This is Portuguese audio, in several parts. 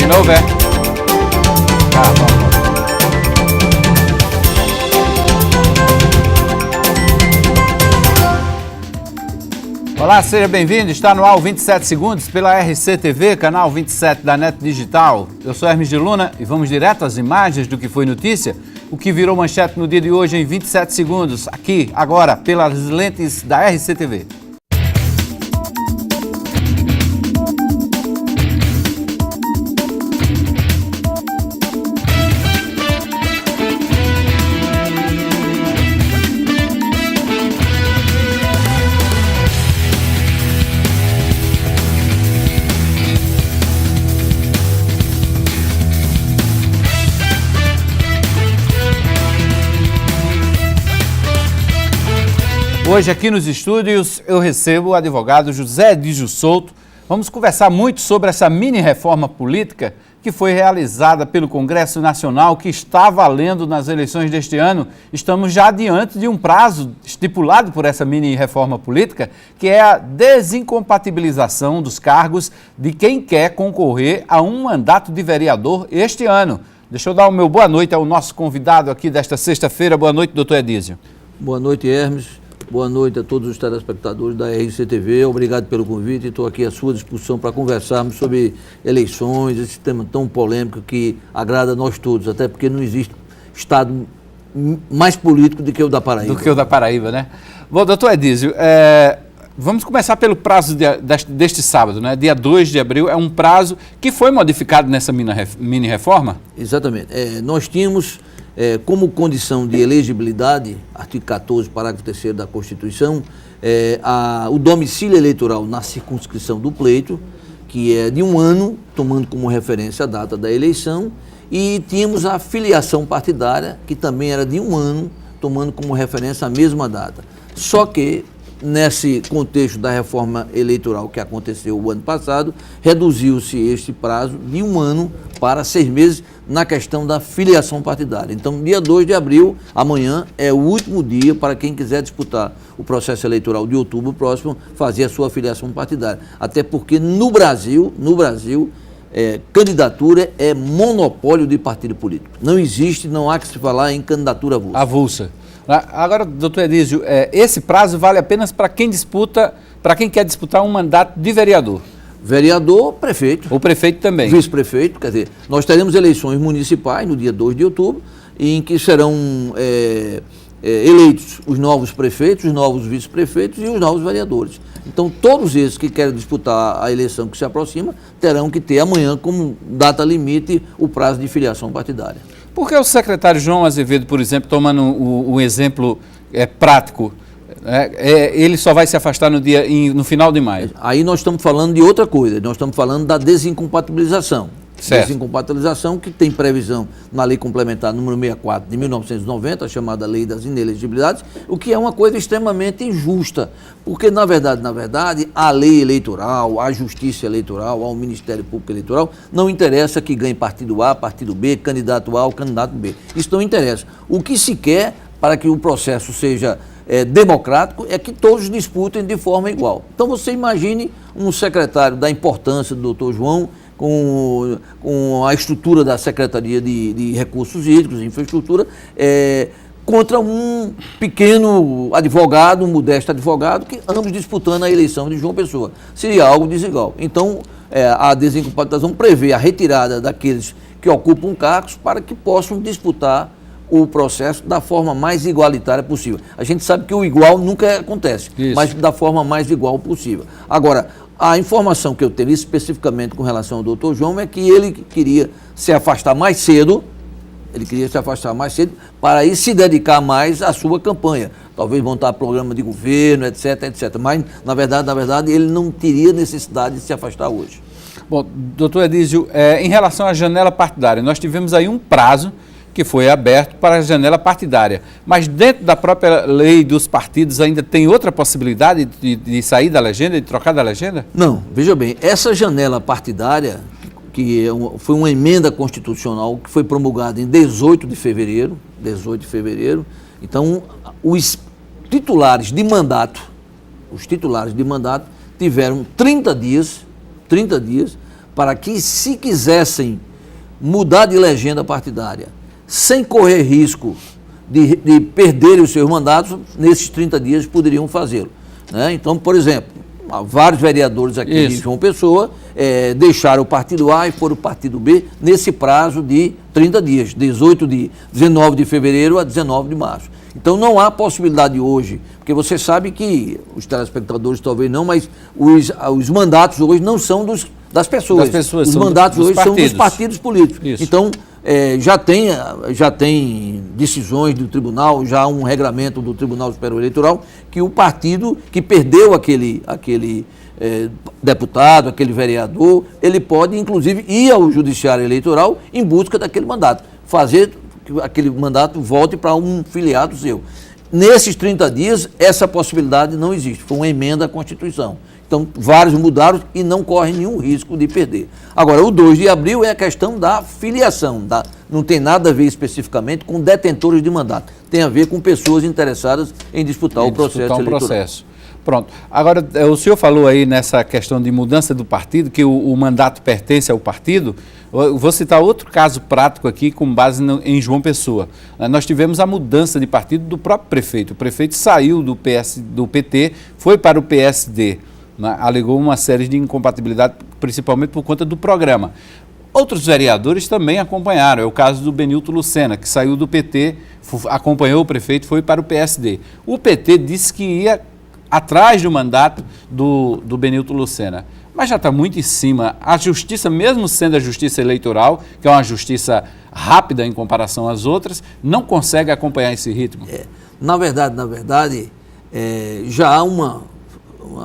De novo, é? Vamos. Olá, seja bem-vindo. Está no ar o 27 Segundos pela RCTV, canal 27 da NET Digital. Eu sou Hermes de Luna e vamos direto às imagens do que foi notícia, o que virou manchete no dia de hoje em 27 segundos, aqui, agora, pelas lentes da RCTV. Hoje aqui nos estúdios eu recebo o advogado José Edísio Souto. Vamos conversar muito sobre essa mini-reforma política que foi realizada pelo Congresso Nacional, que está valendo nas eleições deste ano. Estamos já diante de um prazo estipulado por essa mini-reforma política, que é a desincompatibilização dos cargos de quem quer concorrer a um mandato de vereador este ano. Deixa eu dar o meu boa noite ao nosso convidado aqui desta sexta-feira. Boa noite, doutor Edísio. Boa noite, Hermes. Boa noite a todos os telespectadores da RCTV, obrigado pelo convite e estou aqui à sua disposição para conversarmos sobre eleições, esse tema tão polêmico que agrada a nós todos, até porque não existe estado mais político do que o da Paraíba. Do que o da Paraíba, né? Bom, doutor Edísio, vamos começar pelo prazo deste sábado, né? Dia 2 de abril, é um prazo que foi modificado nessa mini-reforma? Exatamente. Nós tínhamos... como condição de elegibilidade, artigo 14, parágrafo 3º da Constituição, o domicílio eleitoral na circunscrição do pleito, que é de 1 ano, tomando como referência a data da eleição, e tínhamos a filiação partidária, que também era de 1 ano, tomando como referência a mesma data. Só que, nesse contexto da reforma eleitoral que aconteceu o ano passado, reduziu-se este prazo de 1 ano para 6 meses na questão da filiação partidária. Então, dia 2 de abril, amanhã, é o último dia para quem quiser disputar o processo eleitoral de outubro próximo, fazer a sua filiação partidária. Até porque no Brasil, candidatura é monopólio de partido político. Não existe, não há que se falar em candidatura avulsa. Avulsa. Agora, doutor Edísio, esse prazo vale apenas para quem quer disputar um mandato de vereador. Vereador, prefeito. O prefeito também. Vice-prefeito, quer dizer, nós teremos eleições municipais no dia 2 de outubro, em que serão eleitos os novos prefeitos, os novos vice-prefeitos e os novos vereadores. Então, todos esses que querem disputar a eleição que se aproxima, terão que ter amanhã como data limite o prazo de filiação partidária. Por que o secretário João Azevedo, por exemplo, tomando um exemplo prático, ele só vai se afastar no final de maio? Aí nós estamos falando de outra coisa, nós estamos falando da desincompatibilização. Certo. Desincompatibilização que tem previsão na Lei Complementar número 64 de 1990, a chamada Lei das Inelegibilidades, o que é uma coisa extremamente injusta, porque na verdade, a lei eleitoral, a justiça eleitoral, ao Ministério Público Eleitoral, não interessa que ganhe partido A, partido B, candidato A ou candidato B. Isso não interessa. O que se quer para que o processo seja democrático é que todos disputem de forma igual. Então você imagine um secretário da importância do doutor João, com a estrutura da Secretaria de Recursos Hídricos e Infraestrutura, contra um pequeno advogado, um modesto advogado, que ambos disputando a eleição de João Pessoa. Seria algo desigual. Então, a desincompatibilização prevê a retirada daqueles que ocupam cargos para que possam disputar o processo da forma mais igualitária possível. A gente sabe que o igual nunca acontece, Isso. Mas da forma mais igual possível. Agora, a informação que eu tenho especificamente com relação ao doutor João é que ele queria se afastar mais cedo, para ir se dedicar mais à sua campanha. Talvez montar programa de governo, etc, etc. Mas, na verdade, ele não teria necessidade de se afastar hoje. Bom, doutor Edísio, em relação à janela partidária, nós tivemos aí um prazo que foi aberto para a janela partidária. Mas dentro da própria lei dos partidos ainda tem outra possibilidade de sair da legenda, de trocar da legenda? Não, veja bem, essa janela partidária, que foi uma emenda constitucional que foi promulgada em 18 de fevereiro, então os titulares de mandato tiveram 30 dias para que, se quisessem mudar de legenda partidária, sem correr risco de perderem os seus mandatos, nesses 30 dias poderiam fazê-lo, né? Então, por exemplo, vários vereadores aqui de João Pessoa deixaram o partido A e foram o partido B nesse prazo de 30 dias, 19 de fevereiro a 19 de março. Então não há possibilidade hoje, porque você sabe que, os telespectadores talvez não, mas os mandatos hoje não são das pessoas. Os mandatos hoje são dos partidos políticos. Isso. Então já tem decisões do tribunal, já há um regramento do Tribunal Superior Eleitoral, que o partido que perdeu aquele deputado, aquele vereador, ele pode, inclusive, ir ao Judiciário Eleitoral em busca daquele mandato, fazer que aquele mandato volte para um filiado seu. Nesses 30 dias, essa possibilidade não existe, foi uma emenda à Constituição. Então, vários mudaram e não correm nenhum risco de perder. Agora, o 2 de abril é a questão da filiação, não tem nada a ver especificamente com detentores de mandato, tem a ver com pessoas interessadas em disputar o processo eleitoral. Pronto. Agora, o senhor falou aí nessa questão de mudança do partido, que o mandato pertence ao partido. Eu vou citar outro caso prático aqui, com base em João Pessoa. Nós tivemos a mudança de partido do próprio prefeito. O prefeito saiu do PT, foi para o PSD, né? Alegou uma série de incompatibilidade, principalmente por conta do programa. Outros vereadores também acompanharam. É o caso do Benilton Lucena, que saiu do PT, acompanhou o prefeito, foi para o PSD. O PT disse que ia atrás do mandato do Benilton Lucena. Mas já está muito em cima. A justiça, mesmo sendo a justiça eleitoral, que é uma justiça rápida em comparação às outras, não consegue acompanhar esse ritmo. Na verdade, já há uma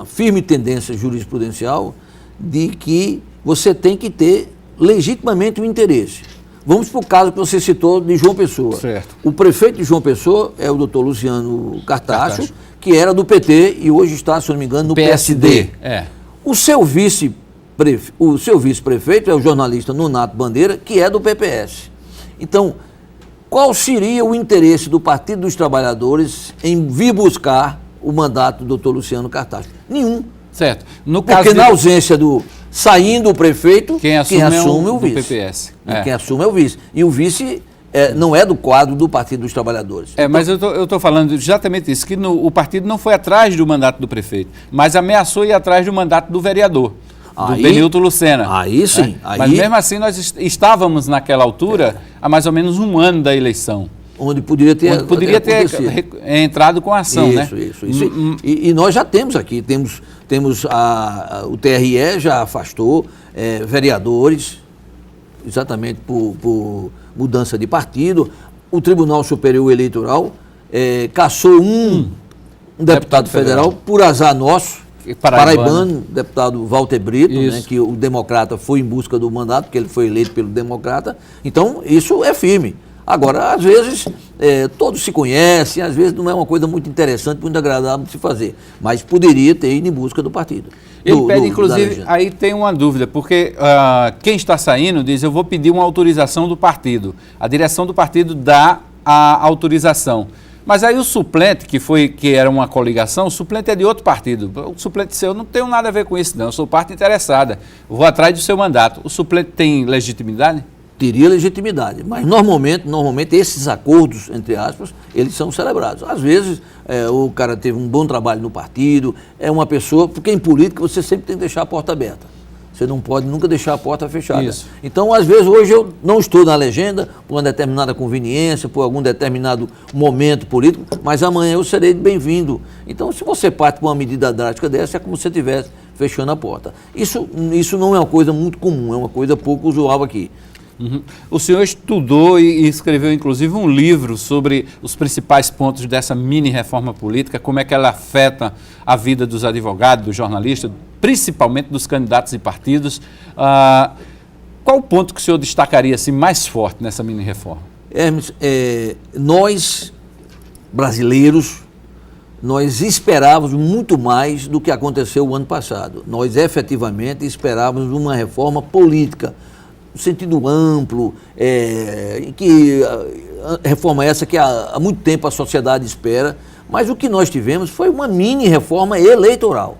firme tendência jurisprudencial de que você tem que ter legitimamente o interesse. Vamos para o caso que você citou de João Pessoa. Certo. O prefeito de João Pessoa é o doutor Luciano Cartacho, que era do PT e hoje está, se não me engano, no PSD. O seu vice-prefeito é o jornalista Nonato Bandeira, que é do PPS. Então, qual seria o interesse do Partido dos Trabalhadores em vir buscar o mandato do doutor Luciano Cartacho? Nenhum. Certo. Porque na ausência saindo o prefeito, quem assume o vice. Do PPS. Quem assume é o vice. E o vice não é do quadro do Partido dos Trabalhadores. Mas eu estou falando exatamente isso, que o partido não foi atrás do mandato do prefeito, mas ameaçou ir atrás do mandato do vereador, do Benilton Lucena. Aí sim. Mas mesmo assim nós estávamos naquela altura há mais ou menos um ano da eleição. Onde poderia ter entrado com a ação, né? Isso. E nós já temos aqui, temos o TRE já afastou vereadores, exatamente por mudança de partido. O Tribunal Superior Eleitoral cassou um deputado federal, por azar nosso, paraibano, deputado Walter Brito, né, que o democrata foi em busca do mandato, porque ele foi eleito pelo democrata. Então, isso é firme. Agora, às vezes, todos se conhecem, às vezes não é uma coisa muito interessante, muito agradável de se fazer, mas poderia ter ido em busca do partido. Ele pede, inclusive, aí tem uma dúvida, porque quem está saindo diz, eu vou pedir uma autorização do partido. A direção do partido dá a autorização. Mas aí o suplente, que era uma coligação, o suplente é de outro partido. O suplente seu, não tem nada a ver com isso, não. Eu sou parte interessada, vou atrás do seu mandato. O suplente tem legitimidade? Teria legitimidade, mas normalmente esses acordos, entre aspas, eles são celebrados. Às vezes o cara teve um bom trabalho no partido, é uma pessoa, porque em política você sempre tem que deixar a porta aberta. Você não pode nunca deixar a porta fechada. Isso. Então, às vezes, hoje eu não estou na legenda por uma determinada conveniência, por algum determinado momento político, mas amanhã eu serei bem-vindo. Então, se você parte por uma medida drástica dessa, é como se você estivesse fechando a porta. Isso não é uma coisa muito comum, é uma coisa pouco usual aqui. Uhum. O senhor estudou e escreveu, inclusive, um livro sobre os principais pontos dessa mini-reforma política, como é que ela afeta a vida dos advogados, dos jornalistas, principalmente dos candidatos e partidos. Qual o ponto que o senhor destacaria assim, mais forte nessa mini-reforma? Hermes, nós, brasileiros, nós esperávamos muito mais do que aconteceu o ano passado. Nós, efetivamente, esperávamos uma reforma política, no sentido amplo, que reforma essa que há muito tempo a sociedade espera, mas o que nós tivemos foi uma mini-reforma eleitoral,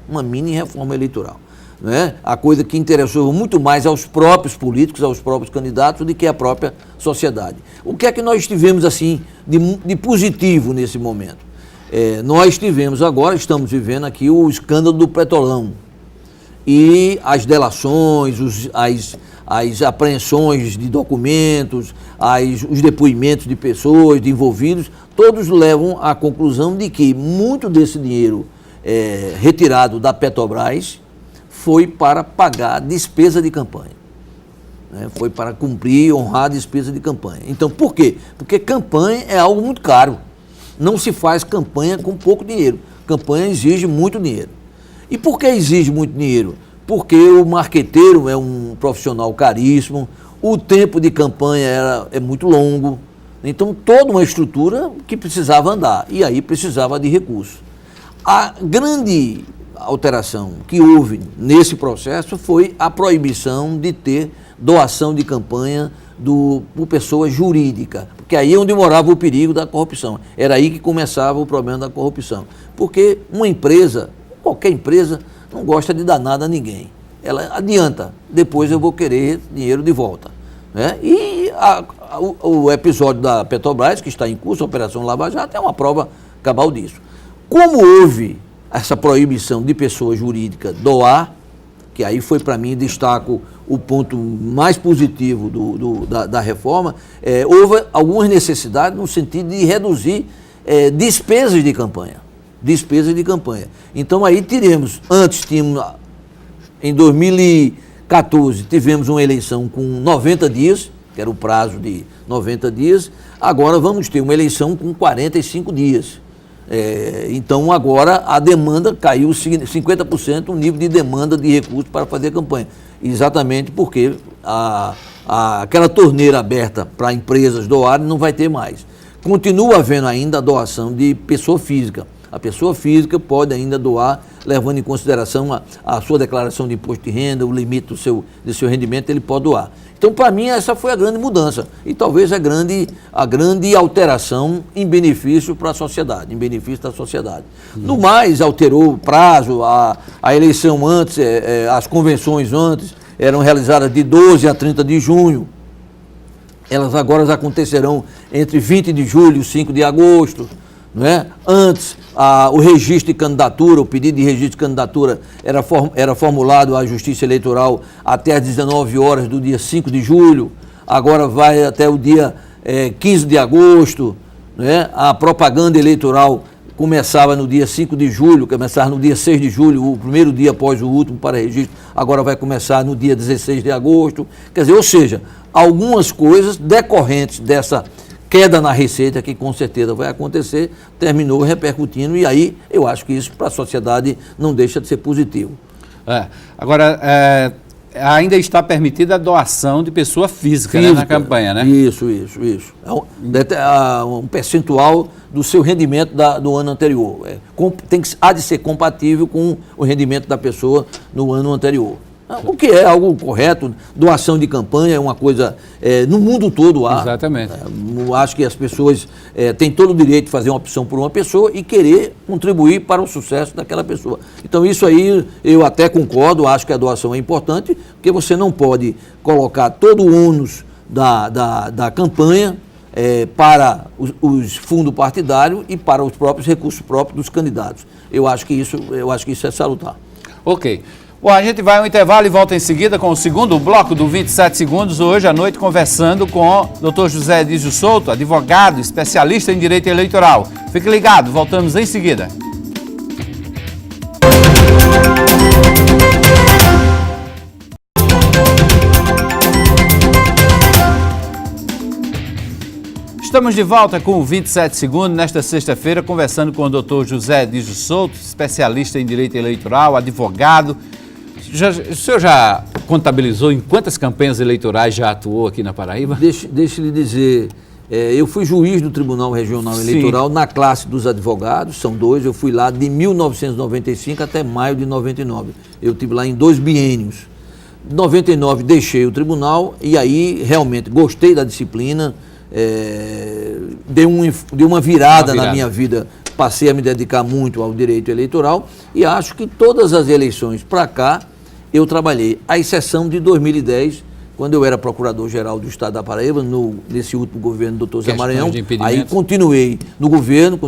né? A coisa que interessou muito mais aos próprios políticos, aos próprios candidatos, do que à própria sociedade. O que é que nós tivemos assim de positivo nesse momento? Nós tivemos agora, estamos vivendo aqui o escândalo do Petrolão e as delações, as apreensões de documentos, os depoimentos de pessoas, de envolvidos, todos levam à conclusão de que muito desse dinheiro retirado da Petrobras foi para pagar despesa de campanha. Foi para cumprir, honrar a despesa de campanha. Então, por quê? Porque campanha é algo muito caro. Não se faz campanha com pouco dinheiro. Campanha exige muito dinheiro. E por que exige muito dinheiro? Porque o marqueteiro é um profissional caríssimo, o tempo de campanha é muito longo, então toda uma estrutura que precisava andar, e aí precisava de recursos. A grande alteração que houve nesse processo foi a proibição de ter doação de campanha por pessoa jurídica, porque aí é onde morava o perigo da corrupção. Era aí que começava o problema da corrupção. Porque uma empresa, qualquer empresa, não gosta de dar nada a ninguém. Ela adianta, depois eu vou querer dinheiro de volta. Né? E o episódio da Petrobras, que está em curso, a Operação Lava Jato, é uma prova cabal disso. Como houve essa proibição de pessoa jurídica doar, que aí foi para mim, destaco o ponto mais positivo da reforma, houve algumas necessidades no sentido de reduzir despesas de campanha. Despesas de campanha. Então aí tínhamos, em 2014, tivemos uma eleição com 90 dias, que era o prazo de 90 dias, agora vamos ter uma eleição com 45 dias. Então agora a demanda caiu 50%, o nível de demanda de recursos para fazer campanha. Exatamente porque aquela torneira aberta para empresas doarem não vai ter mais. Continua havendo ainda a doação de pessoa física. A pessoa física pode ainda doar, levando em consideração a sua declaração de imposto de renda, o limite do seu rendimento, ele pode doar. Então, para mim, essa foi a grande mudança e talvez a grande alteração em benefício para a sociedade, em benefício da sociedade. No mais, alterou o prazo, a eleição antes, as convenções antes eram realizadas de 12 a 30 de junho. Elas agora acontecerão entre 20 de julho e 5 de agosto. Não é? Antes, o registro de candidatura, o pedido de registro de candidatura era formulado à Justiça Eleitoral até às 19 horas do dia 5 de julho, agora vai até o dia 15 de agosto. Não é? A propaganda eleitoral começava no dia 5 de julho, começava no dia 6 de julho, o primeiro dia após o último para registro, agora vai começar no dia 16 de agosto. Quer dizer, ou seja, algumas coisas decorrentes dessa queda na receita, que com certeza vai acontecer, terminou repercutindo, e aí eu acho que isso para a sociedade não deixa de ser positivo. Agora, ainda está permitida a doação de pessoa física, né, na campanha, né? Isso. Um percentual do seu rendimento do ano anterior. Há de ser compatível com o rendimento da pessoa no ano anterior. O que é algo correto, doação de campanha é uma coisa, no mundo todo há. Exatamente. Acho que as pessoas têm todo o direito de fazer uma opção por uma pessoa e querer contribuir para o sucesso daquela pessoa. Então isso aí eu até concordo, acho que a doação é importante, porque você não pode colocar todo o ônus da campanha para os fundos partidários e para os próprios recursos próprios dos candidatos. Eu acho que isso é salutar. Ok. Bom, a gente vai ao intervalo e volta em seguida com o segundo bloco do 27 Segundos, hoje à noite, conversando com o Dr. José Edísio Souto, advogado, especialista em direito eleitoral. Fique ligado, voltamos em seguida. Estamos de volta com o 27 Segundos, nesta sexta-feira, conversando com o Dr. José Edísio Souto, especialista em direito eleitoral, advogado. O senhor já contabilizou em quantas campanhas eleitorais já atuou aqui na Paraíba? Deixa lhe dizer, eu fui juiz do Tribunal Regional Eleitoral na classe dos advogados, são dois, eu fui lá de 1995 até maio de 99. Eu estive lá em 2 biênios. Em 99 deixei o tribunal e aí realmente gostei da disciplina, deu uma virada na minha vida, passei a me dedicar muito ao direito eleitoral e acho que todas as eleições para cá, eu trabalhei, à exceção de 2010, quando eu era procurador-geral do Estado da Paraíba, nesse último governo do Dr. Zé Maranhão, aí continuei no governo,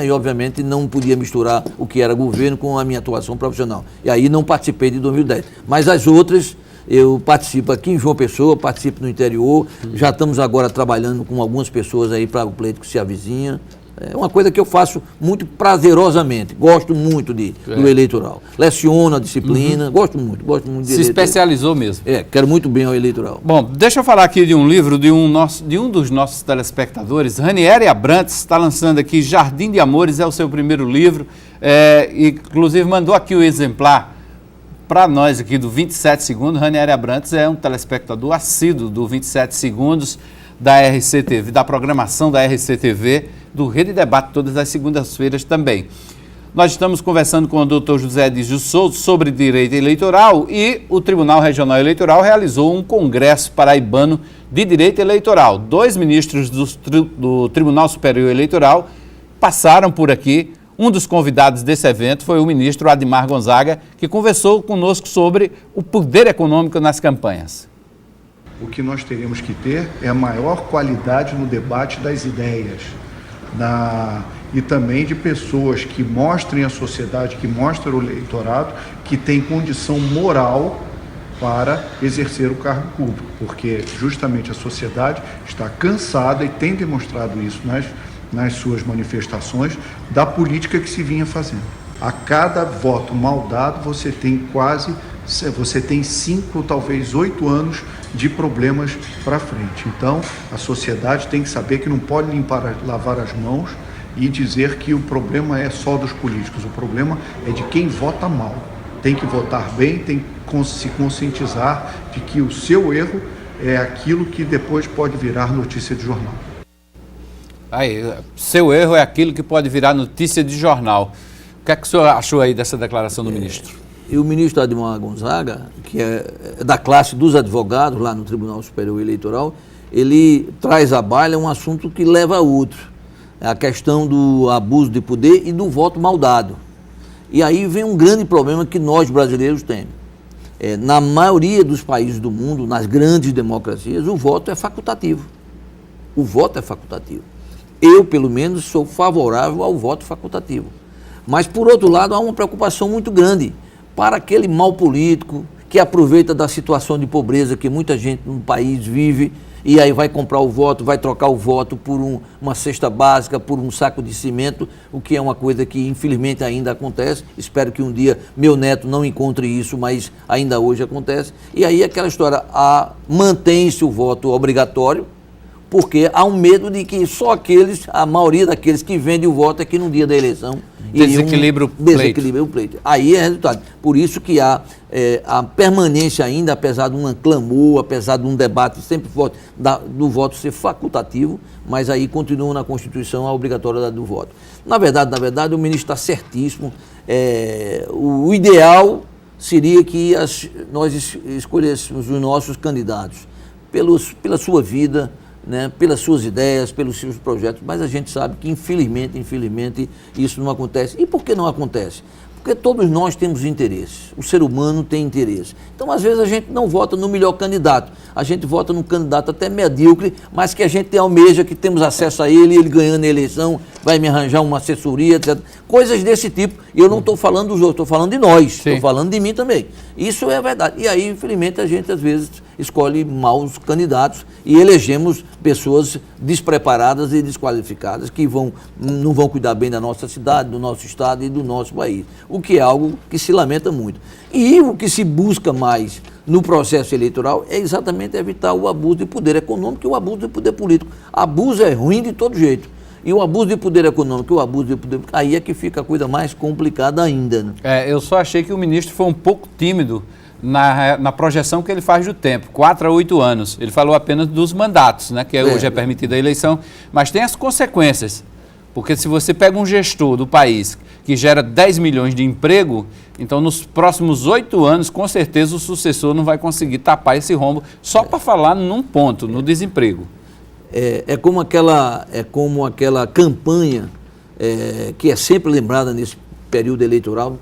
aí obviamente não podia misturar o que era governo com a minha atuação profissional. E aí não participei de 2010. Mas as outras, eu participo aqui em João Pessoa, participo no interior, já estamos agora trabalhando com algumas pessoas aí para o pleito que se avizinha. É uma coisa que eu faço muito prazerosamente, gosto muito do eleitoral. Leciono a disciplina, gosto muito de eleitoral. Se especializou mesmo. Quero muito bem ao eleitoral. Bom, deixa eu falar aqui de um livro de um dos nossos telespectadores, Ranieri Abrantes, está lançando aqui Jardim de Amores, é o seu primeiro livro, inclusive mandou aqui o exemplar para nós aqui do 27 Segundos. Ranieri Abrantes é um telespectador assíduo do 27 Segundos, da RCTV, da programação da RCTV, do Rede Debate, todas as segundas-feiras também. Nós estamos conversando com o Dr. José Edígio Souto sobre direito eleitoral e o Tribunal Regional Eleitoral realizou um congresso paraibano de direito eleitoral. 2 ministros do Tribunal Superior Eleitoral passaram por aqui. Um dos convidados desse evento foi o ministro Admar Gonzaga, que conversou conosco sobre o poder econômico nas campanhas. O que nós teremos que ter é a maior qualidade no debate das ideias e também de pessoas que mostrem à sociedade, que mostrem ao eleitorado que tem condição moral para exercer o cargo público, porque justamente a sociedade está cansada e tem demonstrado isso nas suas manifestações da política que se vinha fazendo. A cada voto mal dado você tem 5 ou talvez 8 anos de problemas para frente. Então, a sociedade tem que saber que não pode lavar as mãos e dizer que o problema é só dos políticos. O problema é de quem vota mal. Tem que votar bem, tem que se conscientizar de que o seu erro é aquilo que depois pode virar notícia de jornal. Aí, seu erro é aquilo que pode virar notícia de jornal. O que é que o senhor achou aí dessa declaração do ministro? E o ministro Admar Gonzaga, que é da classe dos advogados lá no Tribunal Superior Eleitoral, ele traz à baila um assunto que leva a outro. A questão do abuso de poder e do voto mal dado. E aí vem um grande problema que nós brasileiros temos. Na maioria dos países do mundo, nas grandes democracias, o voto é facultativo. O voto é facultativo. Eu, pelo menos, sou favorável ao voto facultativo. Mas, por outro lado, há uma preocupação muito grande para aquele mal político que aproveita da situação de pobreza que muita gente no país vive e aí vai comprar o voto, vai trocar o voto por uma cesta básica, por um saco de cimento, o que é uma coisa que infelizmente ainda acontece. Espero que um dia meu neto não encontre isso, mas ainda hoje acontece. E aí aquela história, mantém-se o voto obrigatório, porque há um medo de que só a maioria daqueles que vendem o voto é que no dia da eleição desequilibra o pleito. Aí é resultado. Por isso que há a permanência ainda, apesar de um clamor, apesar de um debate sempre forte do voto ser facultativo, mas aí continua na Constituição a obrigatoriedade do voto. Na verdade, o ministro está certíssimo. O ideal seria que nós escolhêssemos os nossos candidatos pela sua vida, né, pelas suas ideias, pelos seus projetos, mas a gente sabe que infelizmente isso não acontece. E por que não acontece? Porque todos nós temos interesses, o ser humano tem interesse. Então, às vezes, a gente não vota no melhor candidato, a gente vota num candidato até medíocre, mas que a gente almeja, que temos acesso a ele ganhando a eleição, vai me arranjar uma assessoria, etc. Coisas desse tipo. E eu não estou falando dos outros, estou falando de nós, estou falando de mim também. Isso é verdade. E aí, infelizmente, a gente, às vezes, escolhe maus candidatos e elegemos pessoas despreparadas e desqualificadas que não vão cuidar bem da nossa cidade, do nosso estado e do nosso país. O que é algo que se lamenta muito. E o que se busca mais no processo eleitoral é exatamente evitar o abuso de poder econômico e o abuso de poder político. Abuso é ruim de todo jeito. E o abuso de poder econômico e o abuso de poder político, aí é que fica a coisa mais complicada ainda. Né? Eu só achei que o ministro foi um pouco tímido na projeção que ele faz do tempo, 4 a 8 anos. Ele falou apenas dos mandatos, né, que hoje é permitida a eleição, mas tem as consequências. Porque se você pega um gestor do país que gera 10 milhões de emprego, então nos próximos 8 anos, com certeza o sucessor não vai conseguir tapar esse rombo, só para falar num ponto, no desemprego. É como aquela campanha que é sempre lembrada nesse período eleitoral,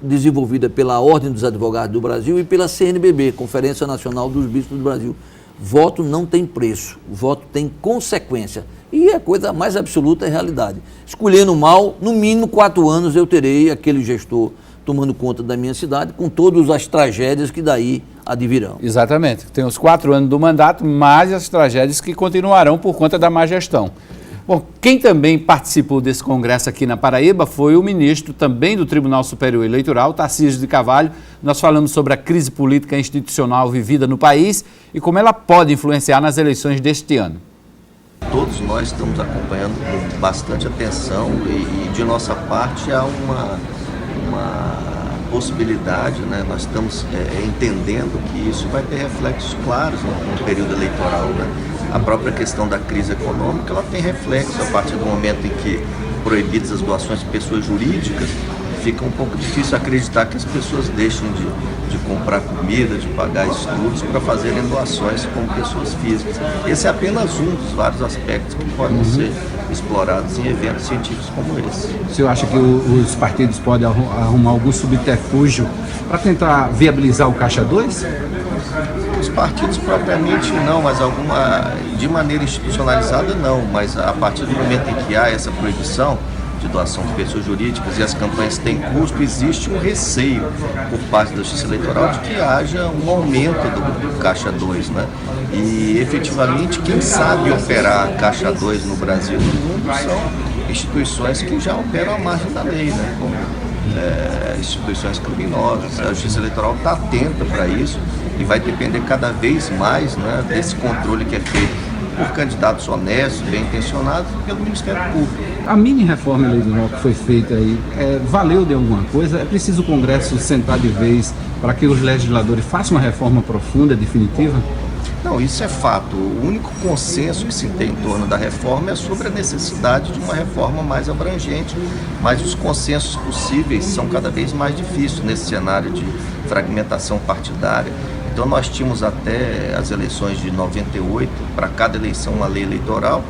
desenvolvida pela Ordem dos Advogados do Brasil e pela CNBB, Conferência Nacional dos Bispos do Brasil. Voto não tem preço, voto tem consequência. E a coisa mais absoluta é a realidade. Escolhendo mal, no mínimo 4 anos eu terei aquele gestor tomando conta da minha cidade, com todas as tragédias que daí advirão. Exatamente. Tem os 4 anos do mandato, mais as tragédias que continuarão por conta da má gestão. Bom, quem também participou desse congresso aqui na Paraíba foi o ministro também do Tribunal Superior Eleitoral, Tarcísio de Carvalho. Nós falamos sobre a crise política e institucional vivida no país e como ela pode influenciar nas eleições deste ano. Todos nós estamos acompanhando com bastante atenção e de nossa parte há uma possibilidade, né? Nós estamos entendendo que isso vai ter reflexos claros no período eleitoral, né? A própria questão da crise econômica, ela tem reflexo a partir do momento em que proibidas as doações de pessoas jurídicas, fica um pouco difícil acreditar que as pessoas deixem de comprar comida, de pagar estudos para fazerem doações como pessoas físicas. Esse é apenas um dos vários aspectos que podem ser explorados em eventos científicos como esse. O senhor acha que os partidos podem arrumar algum subterfúgio para tentar viabilizar o Caixa 2? Os partidos propriamente não, mas de maneira institucionalizada não, mas a partir do momento em que há essa proibição de doação de pessoas jurídicas e as campanhas têm custo, existe um receio por parte da Justiça Eleitoral de que haja um aumento do Caixa 2, né? E efetivamente quem sabe operar Caixa 2 no Brasil e no mundo são instituições que já operam à margem da lei, né? Como instituições criminosas. A Justiça Eleitoral está atenta para isso e vai depender cada vez mais, né, desse controle que é feito por candidatos honestos, bem intencionados e pelo Ministério Público. A mini reforma eleitoral que foi feita aí, valeu de alguma coisa? É preciso o Congresso sentar de vez para que os legisladores façam uma reforma profunda, definitiva? Não, isso é fato. O único consenso que se tem em torno da reforma é sobre a necessidade de uma reforma mais abrangente, mas os consensos possíveis são cada vez mais difíceis nesse cenário de fragmentação partidária. Então nós tínhamos até as eleições de 98, para cada eleição uma lei eleitoral.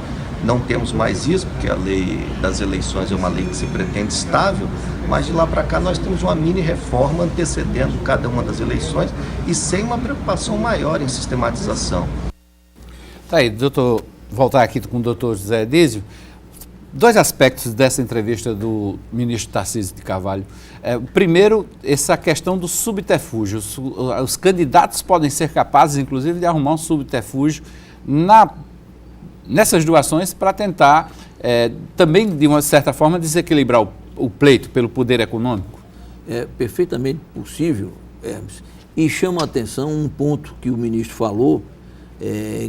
Não temos mais isso, porque a lei das eleições é uma lei que se pretende estável, mas de lá para cá nós temos uma mini reforma antecedendo cada uma das eleições e sem uma preocupação maior em sistematização. Tá aí, doutor, voltar aqui com o doutor José Edísio. 2 aspectos dessa entrevista do ministro Tarcísio de Carvalho. Primeiro, essa questão do subterfúgio. Os candidatos podem ser capazes, inclusive, de arrumar um subterfúgio nessas doações para tentar, também, de uma certa forma, desequilibrar o pleito pelo poder econômico? É perfeitamente possível, Hermes. E chama a atenção um ponto que o ministro falou,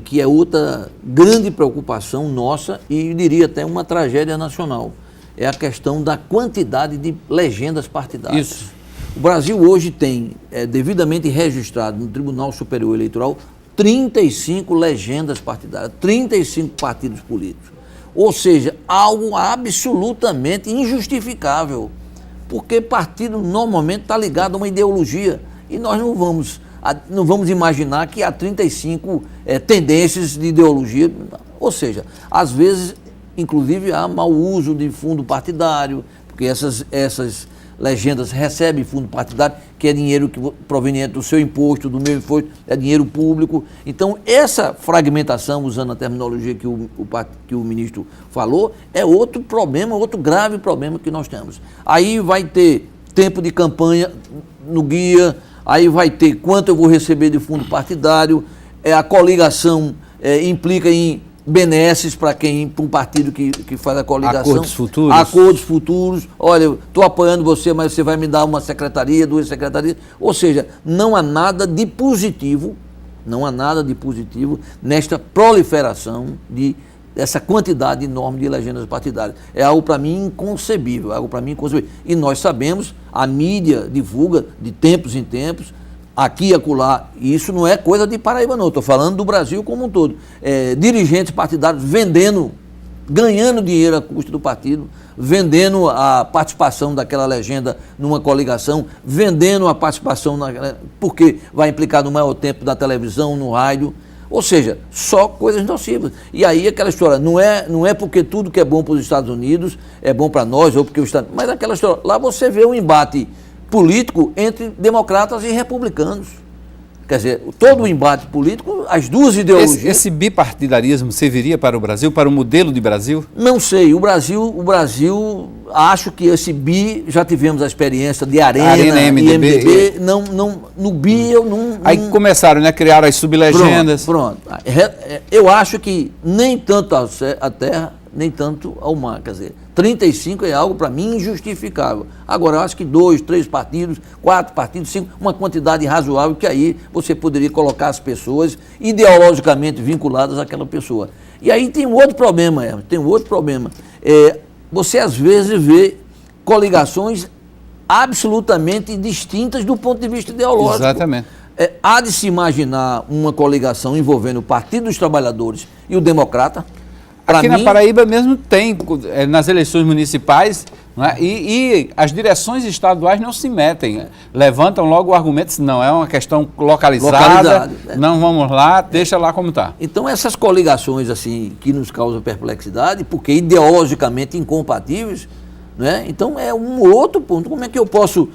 que é outra grande preocupação nossa e eu diria até uma tragédia nacional. É a questão da quantidade de legendas partidárias. Isso. O Brasil hoje tem, devidamente registrado no Tribunal Superior Eleitoral, 35 legendas partidárias, 35 partidos políticos. Ou seja, algo absolutamente injustificável, porque partido normalmente está ligado a uma ideologia e nós não vamos imaginar que há 35 tendências de ideologia. Ou seja, às vezes, inclusive, há mau uso de fundo partidário, porque essas legendas recebem fundo partidário, que é dinheiro proveniente do seu imposto, do meu imposto, é dinheiro público. Então, essa fragmentação, usando a terminologia que o ministro falou, é outro problema, outro grave problema que nós temos. Aí vai ter tempo de campanha no guia, aí vai ter quanto eu vou receber de fundo partidário, a coligação implica em benesses para um partido que faz a coligação. Acordos futuros. Acordos futuros. Olha, eu estou apoiando você, mas você vai me dar uma secretaria, 2 secretarias. Ou seja, não há nada de positivo nesta proliferação dessa quantidade enorme de legendas partidárias. É algo para mim inconcebível, E nós sabemos, a mídia divulga de tempos em tempos, aqui e acolá, e isso não é coisa de Paraíba não, estou falando do Brasil como um todo. Dirigentes partidários ganhando dinheiro à custa do partido, vendendo a participação daquela legenda numa coligação, vendendo a participação, porque vai implicar no maior tempo da televisão, no rádio. Ou seja, só coisas nocivas. E aí aquela história, não é porque tudo que é bom para os Estados Unidos é bom para nós, ou porque o Estado... Mas aquela história, lá você vê um embate político entre democratas e republicanos. Quer dizer, todo o embate político, as duas ideologias... Esse bipartidarismo serviria para o Brasil, para o modelo de Brasil? Não sei, o Brasil, acho que esse bi, já tivemos a experiência de Arena e MDB, no bi eu não... Aí começaram, né, criaram as sublegendas. Pronto. Eu acho que nem tanto a terra, nem tanto ao mar, quer dizer, 35 é algo, para mim, injustificável. Agora, eu acho que 2, 3 partidos, 4 partidos, 5, uma quantidade razoável que aí você poderia colocar as pessoas ideologicamente vinculadas àquela pessoa. E aí tem um outro problema, Hermes, tem um outro problema. Você, às vezes, vê coligações absolutamente distintas do ponto de vista ideológico. Exatamente. Há de se imaginar uma coligação envolvendo o Partido dos Trabalhadores e o Democrata. Aqui na Paraíba mesmo tem, nas eleições municipais, não é? E as direções estaduais não se metem, levantam logo o argumento, não, é uma questão localizada, não vamos lá, deixa lá como está. Então essas coligações assim, que nos causam perplexidade, porque ideologicamente incompatíveis, né? Então é um outro ponto. Como é que eu posso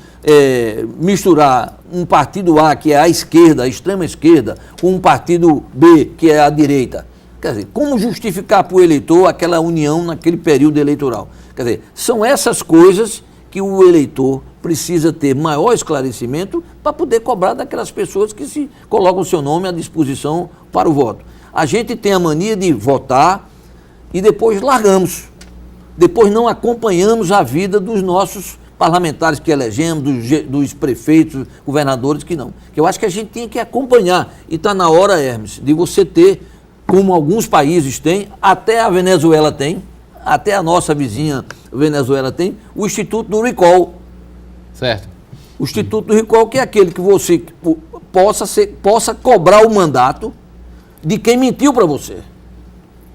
misturar um partido A, que é a esquerda, a extrema esquerda, com um partido B, que é a direita? Quer dizer, como justificar para o eleitor aquela união naquele período eleitoral? Quer dizer, são essas coisas que o eleitor precisa ter maior esclarecimento para poder cobrar daquelas pessoas que se colocam o seu nome à disposição para o voto. A gente tem a mania de votar e depois largamos. Depois não acompanhamos a vida dos nossos parlamentares que elegemos, dos prefeitos, governadores que não. Eu acho que a gente tem que acompanhar. E está na hora, Hermes, de você ter, como alguns países têm, até a Venezuela tem, até a nossa vizinha Venezuela tem, o Instituto do Recall. Certo. O Instituto do Recall, que é aquele que você possa cobrar o mandato de quem mentiu para você.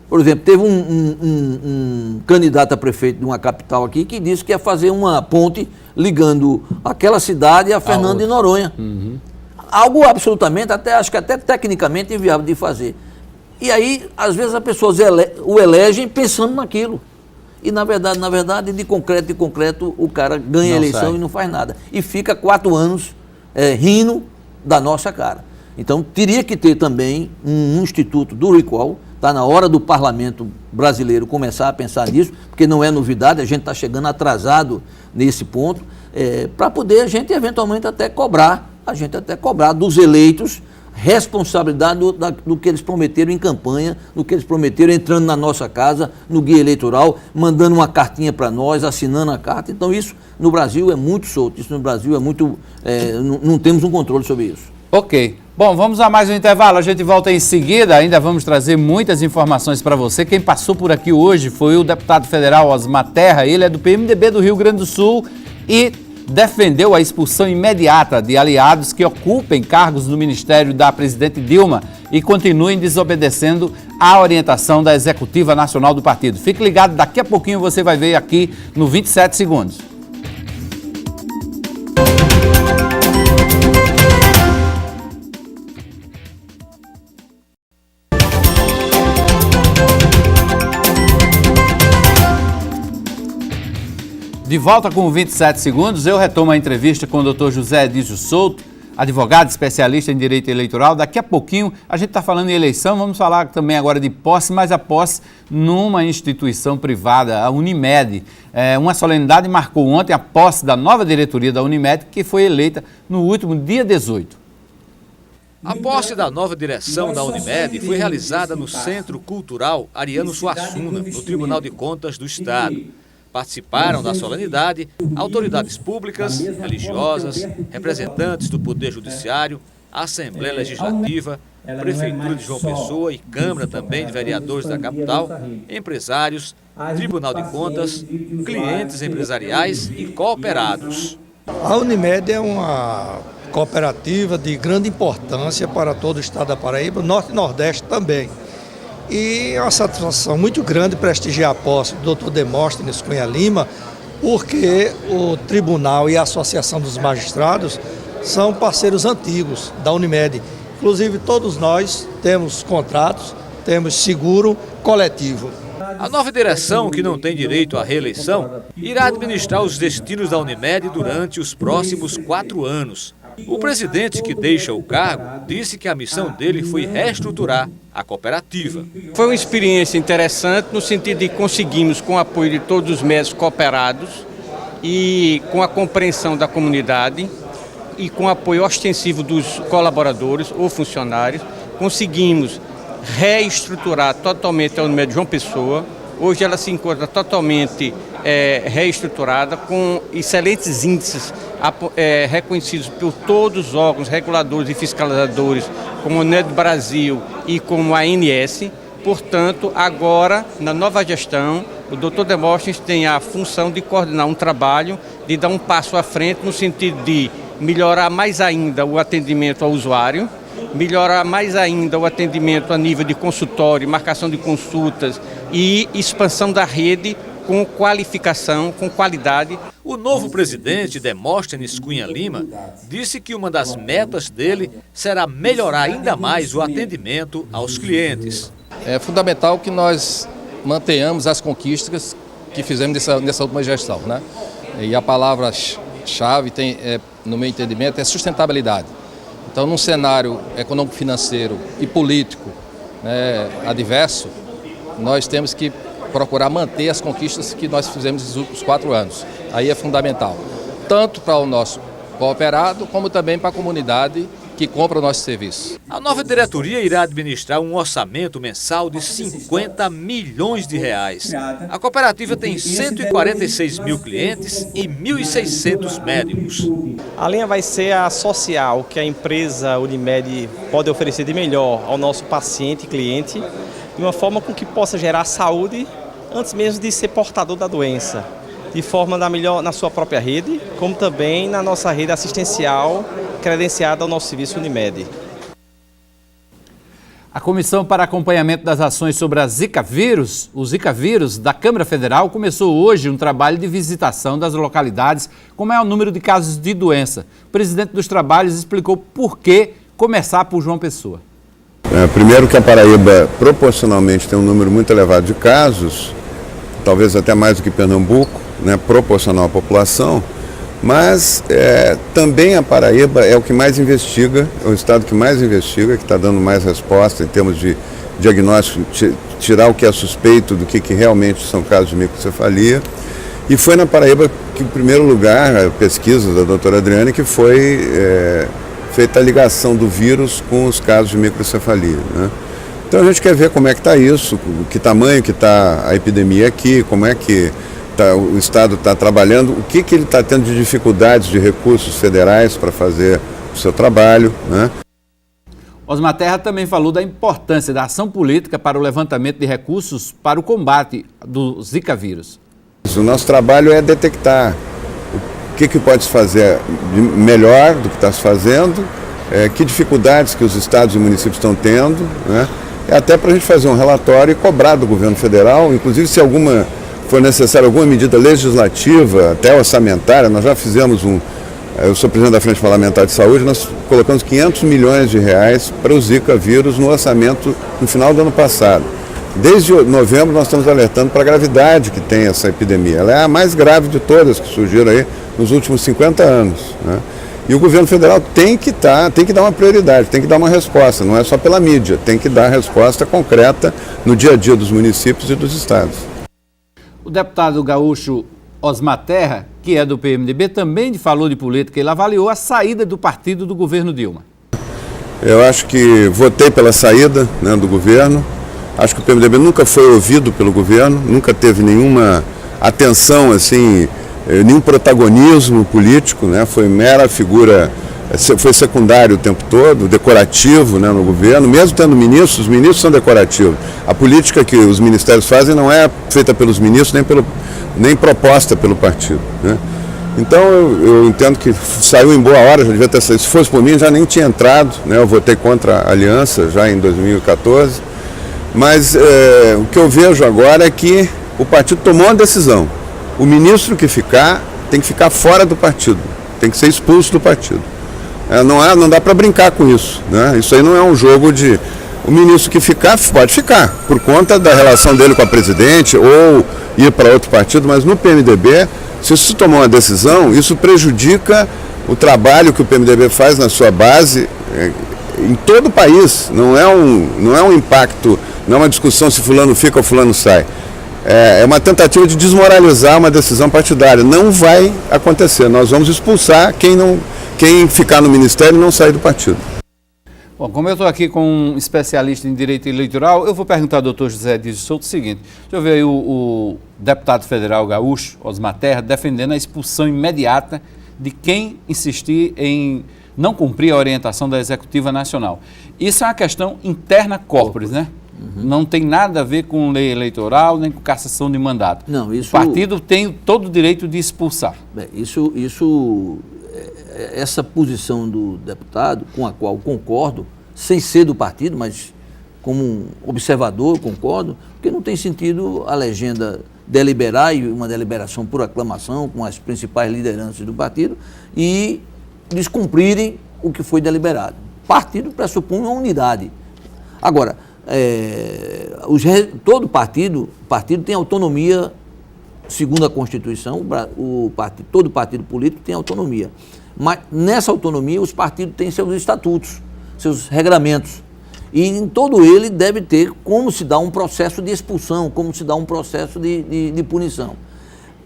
Por exemplo, teve um candidato a prefeito de uma capital aqui que disse que ia fazer uma ponte ligando aquela cidade a Fernando de Noronha. Uhum. Algo absolutamente, acho que até tecnicamente inviável de fazer. E aí, às vezes, as pessoas o elegem pensando naquilo. E, na verdade, de concreto, o cara ganha a eleição e não faz nada. E fica 4 anos rindo da nossa cara. Então, teria que ter também um instituto do recall. Está na hora do parlamento brasileiro começar a pensar nisso, porque não é novidade, a gente está chegando atrasado nesse ponto, para poder a gente eventualmente até cobrar dos eleitos responsabilidade do que eles prometeram em campanha, do que eles prometeram entrando na nossa casa, no guia eleitoral, mandando uma cartinha para nós, assinando a carta. Então isso no Brasil é muito solto, isso no Brasil é muito, não temos um controle sobre isso. Ok. Bom, vamos a mais um intervalo, a gente volta em seguida, ainda vamos trazer muitas informações para você. Quem passou por aqui hoje foi o deputado federal Osmar Terra, ele é do PMDB do Rio Grande do Sul e defendeu a expulsão imediata de aliados que ocupem cargos no ministério da presidente Dilma e continuem desobedecendo à orientação da Executiva Nacional do partido. Fique ligado, daqui a pouquinho você vai ver aqui no 27 segundos. De volta com 27 segundos, eu retomo a entrevista com o Dr. José Edísio Souto, advogado especialista em direito eleitoral. Daqui a pouquinho a gente está falando em eleição, vamos falar também agora de posse, mas a posse numa instituição privada, a Unimed. Uma solenidade marcou ontem a posse da nova diretoria da Unimed, que foi eleita no último dia 18. A posse da nova direção da Unimed foi realizada no Centro Cultural Ariano Suassuna, no Tribunal de Contas do Estado. Participaram da solenidade autoridades públicas, religiosas, representantes do Poder Judiciário, Assembleia Legislativa, Prefeitura de João Pessoa e Câmara também de Vereadores da capital, empresários, Tribunal de Contas, clientes empresariais e cooperados. A Unimed é uma cooperativa de grande importância para todo o estado da Paraíba, Norte e Nordeste também. E é uma satisfação muito grande prestigiar a posse do Dr. Demóstenes Cunha Lima, porque o Tribunal e a Associação dos Magistrados são parceiros antigos da Unimed. Inclusive, todos nós temos contratos, temos seguro coletivo. A nova direção, que não tem direito à reeleição, irá administrar os destinos da Unimed durante os próximos 4 anos. O presidente, que deixa o cargo, disse que a missão dele foi reestruturar a cooperativa. Foi uma experiência interessante no sentido de conseguimos, com o apoio de todos os médicos cooperados e com a compreensão da comunidade e com o apoio ostensivo dos colaboradores ou funcionários, conseguimos reestruturar totalmente a Unimed João Pessoa. Hoje ela se encontra totalmente reestruturada, com excelentes índices reconhecidos por todos os órgãos reguladores e fiscalizadores, como a Unimed Brasil e como a ANS. Portanto, agora, na nova gestão, o Dr. Demóstenes tem a função de coordenar um trabalho, de dar um passo à frente no sentido de melhorar mais ainda o atendimento ao usuário, melhorar mais ainda o atendimento a nível de consultório, marcação de consultas e expansão da rede com qualificação, com qualidade. O novo presidente, Demóstenes Cunha Lima, disse que uma das metas dele será melhorar ainda mais o atendimento aos clientes. É fundamental que nós mantenhamos as conquistas que fizemos nessa última gestão, né? E a palavra-chave, no meu entendimento, é sustentabilidade. Então, num cenário econômico-financeiro e político, né, adverso, nós temos que procurar manter as conquistas que nós fizemos nos últimos 4 anos. Aí é fundamental, tanto para o nosso cooperado, como também para a comunidade que compra o nosso serviço. A nova diretoria irá administrar um orçamento mensal de 50 milhões de reais. A cooperativa tem 146 mil clientes e 1.600 médicos. A linha vai ser associar o que a empresa Unimed pode oferecer de melhor ao nosso paciente e cliente, de uma forma com que possa gerar saúde antes mesmo de ser portador da doença, de forma da melhor na sua própria rede, como também na nossa rede assistencial credenciada ao nosso serviço Unimed. A Comissão para Acompanhamento das Ações sobre a Zika Vírus, o Zika Vírus, da Câmara Federal, começou hoje um trabalho de visitação das localidades com maior número de casos de doença. O presidente dos trabalhos explicou por que começar por João Pessoa. Primeiro que a Paraíba proporcionalmente tem um número muito elevado de casos, talvez até mais do que Pernambuco, né, proporcional à população, mas também a Paraíba é o que mais investiga, é o estado que mais investiga, que está dando mais resposta em termos de diagnóstico, tirar o que é suspeito do que realmente são casos de microcefalia. E foi na Paraíba que, em primeiro lugar, a pesquisa da doutora Adriane, que foi feita a ligação do vírus com os casos de microcefalia, né? Então a gente quer ver como é que está isso, que tamanho que está a epidemia aqui, como é que o Estado está trabalhando, o que ele está tendo de dificuldades de recursos federais para fazer o seu trabalho, né? Osmar Terra também falou da importância da ação política para o levantamento de recursos para o combate do Zika vírus. O nosso trabalho é detectar o que pode se fazer de melhor do que está se fazendo, que dificuldades que os estados e municípios estão tendo, né? Até para a gente fazer um relatório e cobrar do governo federal, inclusive se for necessária alguma medida legislativa, até orçamentária. Nós já fizemos eu sou presidente da Frente Parlamentar de Saúde, nós colocamos 500 milhões de reais para o Zika vírus no orçamento no final do ano passado. Desde novembro nós estamos alertando para a gravidade que tem essa epidemia. Ela é a mais grave de todas que surgiram aí nos últimos 50 anos, né? E o governo federal tem que dar uma prioridade, tem que dar uma resposta, não é só pela mídia, tem que dar resposta concreta no dia a dia dos municípios e dos estados. O deputado gaúcho Osmar Terra, que é do PMDB, também falou de política. Ele avaliou a saída do partido do governo Dilma. Eu acho que votei pela saída, né, do governo. Acho que o PMDB nunca foi ouvido pelo governo, nunca teve nenhuma atenção, assim, nenhum protagonismo político, né? Foi mera figura, foi secundário o tempo todo, decorativo, né, no governo. Mesmo tendo ministros, os ministros são decorativos. A política que os ministérios fazem não é feita pelos ministros, nem proposta pelo partido, né? Então eu entendo que saiu em boa hora, já devia ter saído. Se fosse por mim, já nem tinha entrado, né? Eu votei contra a aliança já em 2014. Mas o que eu vejo agora é que o partido tomou uma decisão. O ministro que ficar tem que ficar fora do partido, tem que ser expulso do partido. Não dá para brincar com isso, né? Isso aí não é um jogo o ministro que ficar, pode ficar, por conta da relação dele com a presidente ou ir para outro partido, mas no PMDB, se isso tomar uma decisão, isso prejudica o trabalho que o PMDB faz na sua base em todo o país. Não é um impacto, não é uma discussão se fulano fica ou fulano sai. É uma tentativa de desmoralizar uma decisão partidária. Não vai acontecer. Nós vamos expulsar quem ficar no ministério e não sair do partido. Bom, como eu estou aqui com um especialista em direito eleitoral, eu vou perguntar ao doutor José Edísio Souto o seguinte. Deixa eu ver aí o deputado federal gaúcho, Osmar Terra, defendendo a expulsão imediata de quem insistir em não cumprir a orientação da Executiva Nacional. Isso é uma questão interna corporis, né? Uhum. Não tem nada a ver com lei eleitoral, nem com cassação de mandato. Não, isso... O partido tem todo o direito de expulsar. Bem, essa posição do deputado, com a qual concordo, sem ser do partido, mas como um observador, concordo, porque não tem sentido a legenda deliberar, e uma deliberação por aclamação com as principais lideranças do partido, e descumprirem o que foi deliberado. O partido pressupõe uma unidade. Agora, todo partido tem autonomia, segundo a Constituição, todo partido político tem autonomia. Mas nessa autonomia os partidos têm seus estatutos, seus regramentos. E em todo ele deve ter como se dá um processo de expulsão, como se dá um processo de punição.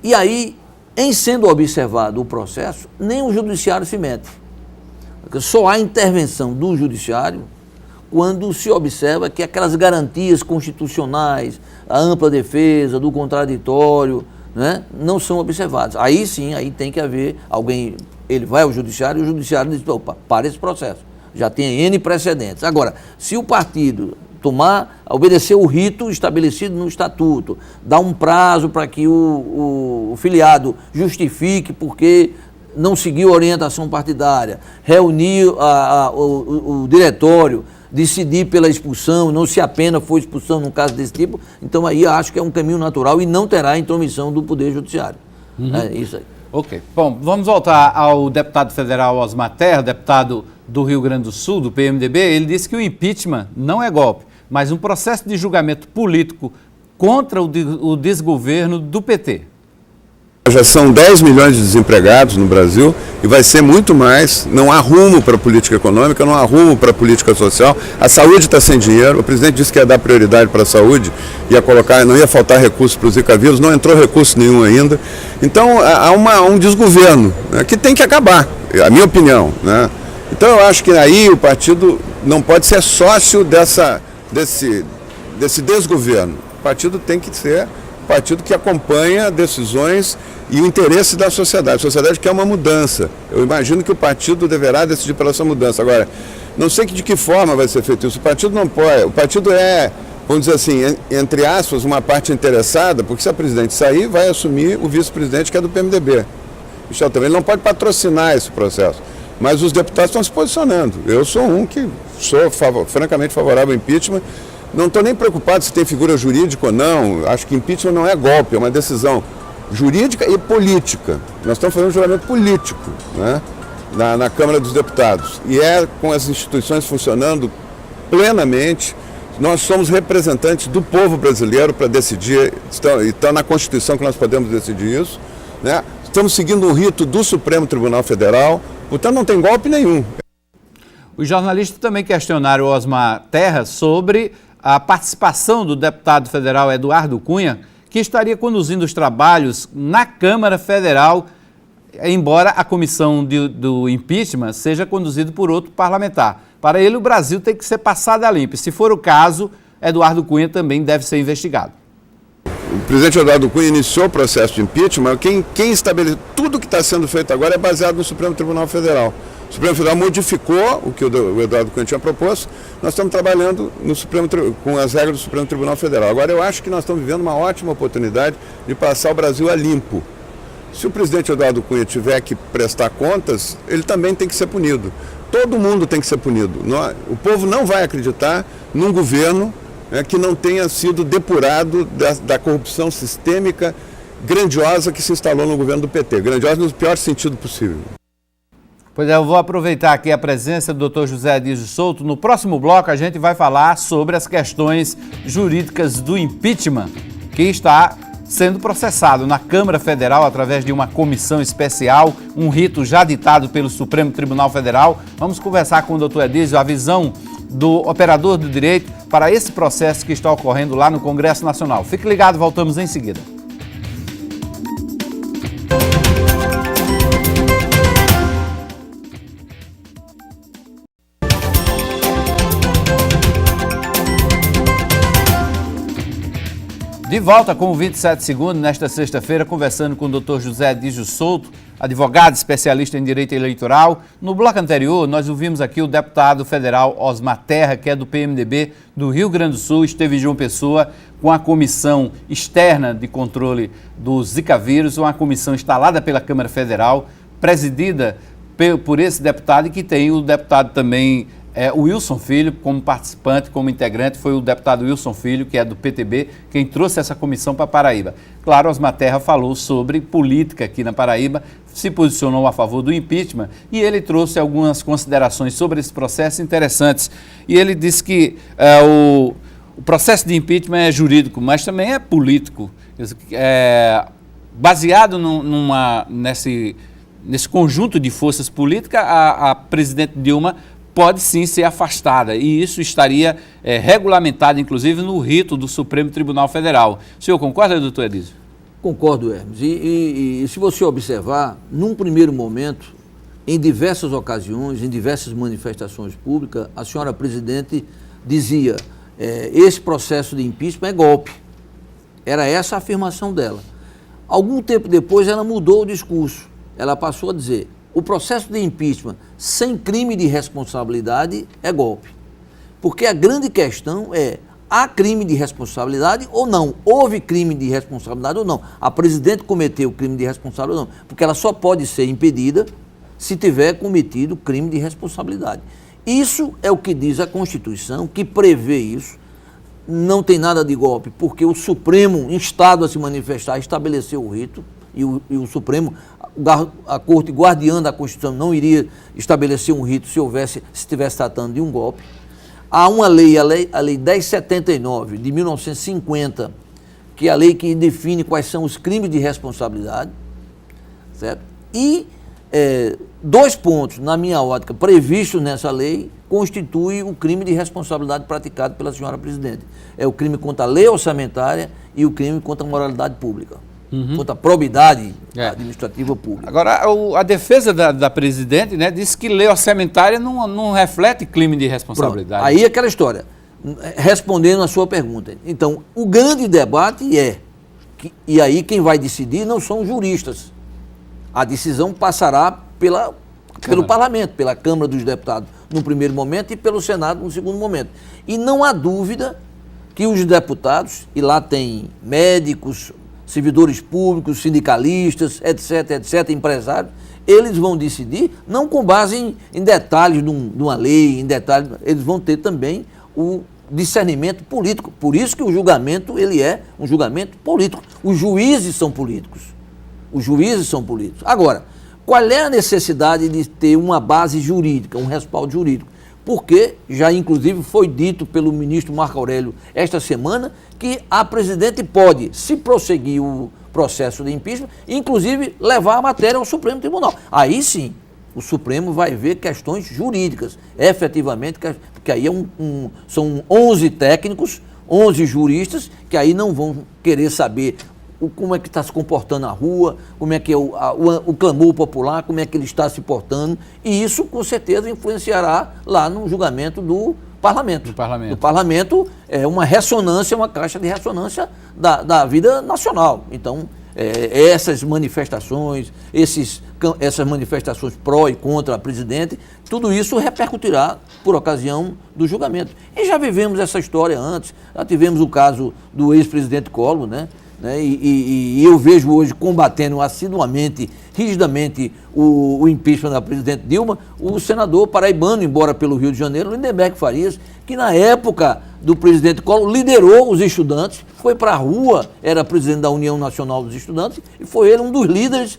E aí, em sendo observado o processo, nem o judiciário se mete. Só há intervenção do judiciário quando se observa que aquelas garantias constitucionais, a ampla defesa, do contraditório, né, não são observadas. Aí sim, aí tem que haver alguém, ele vai ao judiciário e o judiciário diz, opa, para esse processo. Já tem N precedentes. Agora, se o partido obedecer o rito estabelecido no estatuto, dar um prazo para que o filiado justifique porque não seguiu a orientação partidária, reunir o diretório, decidir pela expulsão, não se a pena for expulsão num caso desse tipo, então aí acho que é um caminho natural e não terá intromissão do Poder Judiciário. Uhum. É isso aí. Ok. Bom, vamos voltar ao deputado federal Osmar Terra, deputado do Rio Grande do Sul, do PMDB. Ele disse que o impeachment não é golpe, mas um processo de julgamento político contra o desgoverno do PT. Já são 10 milhões de desempregados no Brasil e vai ser muito mais. Não há rumo para a política econômica, não há rumo para a política social. A saúde está sem dinheiro. O presidente disse que ia dar prioridade para a saúde, não ia faltar recurso para o Zika vírus, não entrou recurso nenhum ainda. Então há um desgoverno, né, que tem que acabar, a minha opinião, né? Então eu acho que aí o partido não pode ser sócio desse desgoverno. O partido tem que ser um partido que acompanha decisões e o interesse da sociedade. A sociedade quer uma mudança. Eu imagino que o partido deverá decidir pela sua mudança. Agora, não sei de que forma vai ser feito isso. O partido não pode. O partido é, vamos dizer assim, entre aspas, uma parte interessada, porque se a presidente sair, vai assumir o vice-presidente, que é do PMDB. Michel também não pode patrocinar esse processo. Mas os deputados estão se posicionando. Eu sou um que sou francamente favorável ao impeachment. Não estou nem preocupado se tem figura jurídica ou não. Acho que impeachment não é golpe, é uma decisão jurídica e política. Nós estamos fazendo um julgamento político, né, na Câmara dos Deputados. E com as instituições funcionando plenamente. Nós somos representantes do povo brasileiro para decidir, está na Constituição que nós podemos decidir isso, né? Estamos seguindo um rito do Supremo Tribunal Federal, portanto não tem golpe nenhum. Os jornalistas também questionaram o Osmar Terra sobre a participação do deputado federal Eduardo Cunha, que estaria conduzindo os trabalhos na Câmara Federal, embora a comissão do impeachment seja conduzida por outro parlamentar. Para ele, o Brasil tem que ser passado a limpo. Se for o caso, Eduardo Cunha também deve ser investigado. O presidente Eduardo Cunha iniciou o processo de impeachment. Quem estabeleceu tudo que está sendo feito agora é baseado no Supremo Tribunal Federal. O Supremo Federal modificou o que o Eduardo Cunha tinha proposto. Nós estamos trabalhando com as regras do Supremo Tribunal Federal. Agora, eu acho que nós estamos vivendo uma ótima oportunidade de passar o Brasil a limpo. Se o presidente Eduardo Cunha tiver que prestar contas, ele também tem que ser punido. Todo mundo tem que ser punido. O povo não vai acreditar num governo que não tenha sido depurado da corrupção sistêmica grandiosa que se instalou no governo do PT. Grandiosa no pior sentido possível. Pois é, eu vou aproveitar aqui a presença do Dr. José Edísio Souto. No próximo bloco a gente vai falar sobre as questões jurídicas do impeachment, que está sendo processado na Câmara Federal através de uma comissão especial, um rito já ditado pelo Supremo Tribunal Federal. Vamos conversar com o Dr. Edísio a visão do operador do direito para esse processo que está ocorrendo lá no Congresso Nacional. Fique ligado, voltamos em seguida. De volta com o 27 Segundos, nesta sexta-feira, conversando com o Dr. José Edísio Souto, advogado especialista em direito eleitoral. No bloco anterior, nós ouvimos aqui o deputado federal Osmar Terra, que é do PMDB do Rio Grande do Sul, esteve em João Pessoa com a comissão externa de controle do Zika vírus, uma comissão instalada pela Câmara Federal, presidida por esse deputado, e que tem o deputado também o Wilson Filho como participante, como integrante. Foi o deputado Wilson Filho, que é do PTB, quem trouxe essa comissão para Paraíba. Claro, Osmar Terra falou sobre política aqui na Paraíba, se posicionou a favor do impeachment e ele trouxe algumas considerações sobre esse processo interessantes. E ele disse que o processo de impeachment é jurídico, mas também é político. Baseado nesse conjunto de forças políticas, a presidente Dilma pode sim ser afastada, e isso estaria regulamentado, inclusive, no rito do Supremo Tribunal Federal. O senhor concorda, doutor Edísio? Concordo, Hermes. E se você observar, num primeiro momento, em diversas ocasiões, em diversas manifestações públicas, a senhora presidente dizia, esse processo de impeachment é golpe. Era essa a afirmação dela. Algum tempo depois, ela mudou o discurso. Ela passou a dizer: o processo de impeachment sem crime de responsabilidade é golpe. Porque a grande questão é, há crime de responsabilidade ou não? Houve crime de responsabilidade ou não? A presidente cometeu crime de responsabilidade ou não? Porque ela só pode ser impedida se tiver cometido crime de responsabilidade. Isso é o que diz a Constituição, que prevê isso. Não tem nada de golpe, porque o Supremo, instado a se manifestar, estabeleceu o rito, e o Supremo, a Corte guardiã da Constituição, não iria estabelecer um rito se estivesse tratando de um golpe. Há uma lei, a lei 1079 de 1950, que é a lei que define quais são os crimes de responsabilidade, certo? E 2 pontos, na minha ótica, previstos nessa lei, constituem o crime de responsabilidade praticado pela senhora presidente. É o crime contra a lei orçamentária e o crime contra a moralidade pública. Contra a probidade administrativa pública. Agora, a defesa da presidente, né, disse que lei orçamentária não reflete crime de responsabilidade. Pronto. Aí é aquela história, respondendo a sua pergunta. Então, o grande debate e aí quem vai decidir não são os juristas. A decisão passará pelo Parlamento, pela Câmara dos Deputados no primeiro momento e pelo Senado no segundo momento. E não há dúvida que os deputados, e lá tem médicos, servidores públicos, sindicalistas, etc., empresários, eles vão decidir, não com base em detalhes de uma lei, em detalhes, eles vão ter também o discernimento político. Por isso que o julgamento, ele é um julgamento político. Os juízes são políticos. Os juízes são políticos. Agora, qual é a necessidade de ter uma base jurídica, um respaldo jurídico? Porque já inclusive foi dito pelo ministro Marco Aurélio esta semana que a presidente pode, se prosseguir o processo de impeachment, inclusive levar a matéria ao Supremo Tribunal. Aí sim, o Supremo vai ver questões jurídicas, efetivamente, porque aí são 11 técnicos, 11 juristas, que aí não vão querer saber como é que está se comportando a rua, como é que é o clamor popular, como é que ele está se portando, e isso com certeza influenciará lá no julgamento do Parlamento. O Parlamento é uma ressonância, uma caixa de ressonância da vida nacional. Então, essas manifestações, essas manifestações pró e contra a presidente, tudo isso repercutirá por ocasião do julgamento. E já vivemos essa história antes, já tivemos o caso do ex-presidente Collor, né? E eu vejo hoje combatendo assiduamente, rigidamente, o impeachment da presidente Dilma, o senador paraibano, embora pelo Rio de Janeiro, Lindenberg Farias, que na época do presidente Collor liderou os estudantes, foi para a rua, era presidente da União Nacional dos Estudantes, e foi ele um dos líderes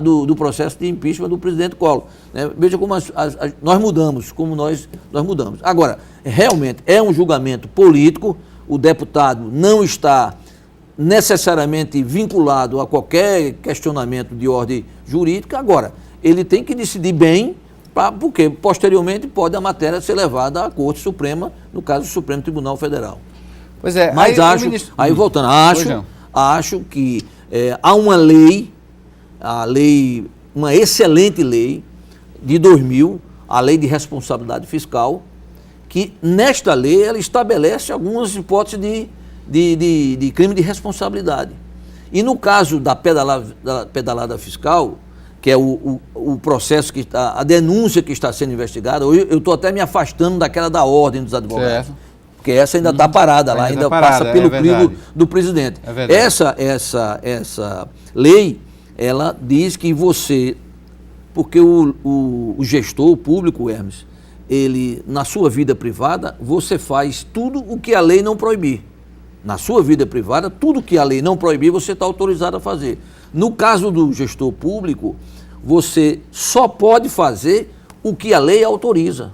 do processo de impeachment do presidente Collor. Né? Veja como nós mudamos, como nós mudamos. Agora, realmente é um julgamento político, o deputado não está necessariamente vinculado a qualquer questionamento de ordem jurídica. Agora, ele tem que decidir bem, porque posteriormente pode a matéria ser levada à Corte Suprema, no caso do Supremo Tribunal Federal. Pois é. Mas voltando, acho que há uma uma excelente lei de 2000, a Lei de Responsabilidade Fiscal, que nesta lei ela estabelece algumas hipóteses de crime de responsabilidade. E no caso da pedalada fiscal, que é o processo que está, a denúncia que está sendo investigada, eu estou até me afastando daquela da ordem dos advogados. Certo. Porque essa ainda está parada lá, ainda passa pelo crivo do presidente. Essa lei, ela diz que porque o gestor público, Hermes, ele, na sua vida privada, você faz tudo o que a lei não proibir. Na sua vida privada, tudo que a lei não proibir, você está autorizado a fazer. No caso do gestor público, você só pode fazer o que a lei autoriza.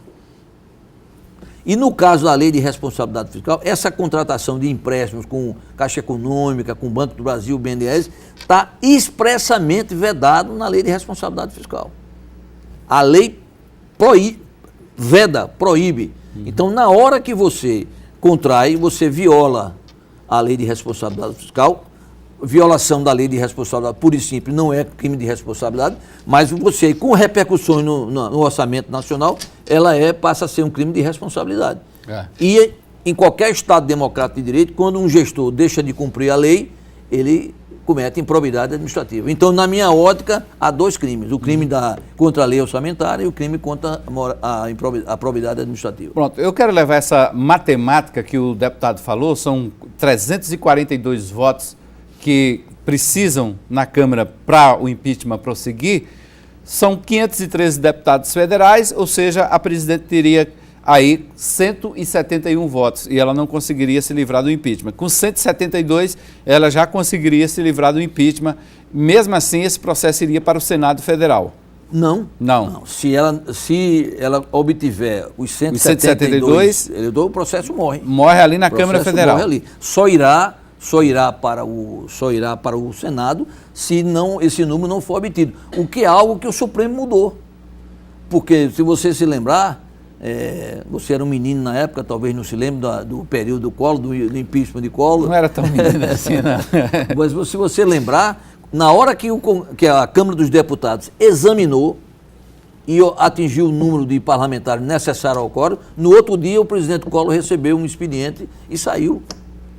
E no caso da Lei de Responsabilidade Fiscal, essa contratação de empréstimos com Caixa Econômica, com o Banco do Brasil, BNDES, está expressamente vedado na Lei de Responsabilidade Fiscal. A lei proíbe. Então, na hora que você contrai, você viola a Lei de Responsabilidade Fiscal. Violação da Lei de Responsabilidade pura e simples não é crime de responsabilidade, mas você, com repercussões no orçamento nacional, ela passa a ser um crime de responsabilidade. E em qualquer Estado democrático de direito, quando um gestor deixa de cumprir a lei, ele comete improbidade administrativa. Então, na minha ótica, há dois crimes: o crime contra a lei orçamentária e o crime contra a probidade administrativa. Pronto, eu quero levar essa matemática que o deputado falou, são 342 votos que precisam na Câmara para o impeachment prosseguir, são 513 deputados federais, ou seja, a presidente teria aí 171 votos e ela não conseguiria se livrar do impeachment. Com 172, ela já conseguiria se livrar do impeachment. Mesmo assim, esse processo iria para o Senado Federal. Não. Se ela obtiver os 172, o processo morre. Morre ali na Câmara Federal. Morre ali. Só irá para o Senado se esse número não for obtido. O que é algo que o Supremo mudou. Porque, se você se lembrar, você era um menino na época, talvez não se lembre do período do Collor, do impeachment de Collor. Não era tão menino assim, não. Mas se você lembrar, na hora que a Câmara dos Deputados examinou e atingiu o número de parlamentares necessário ao quórum, no outro dia o presidente Collor recebeu um expediente e saiu.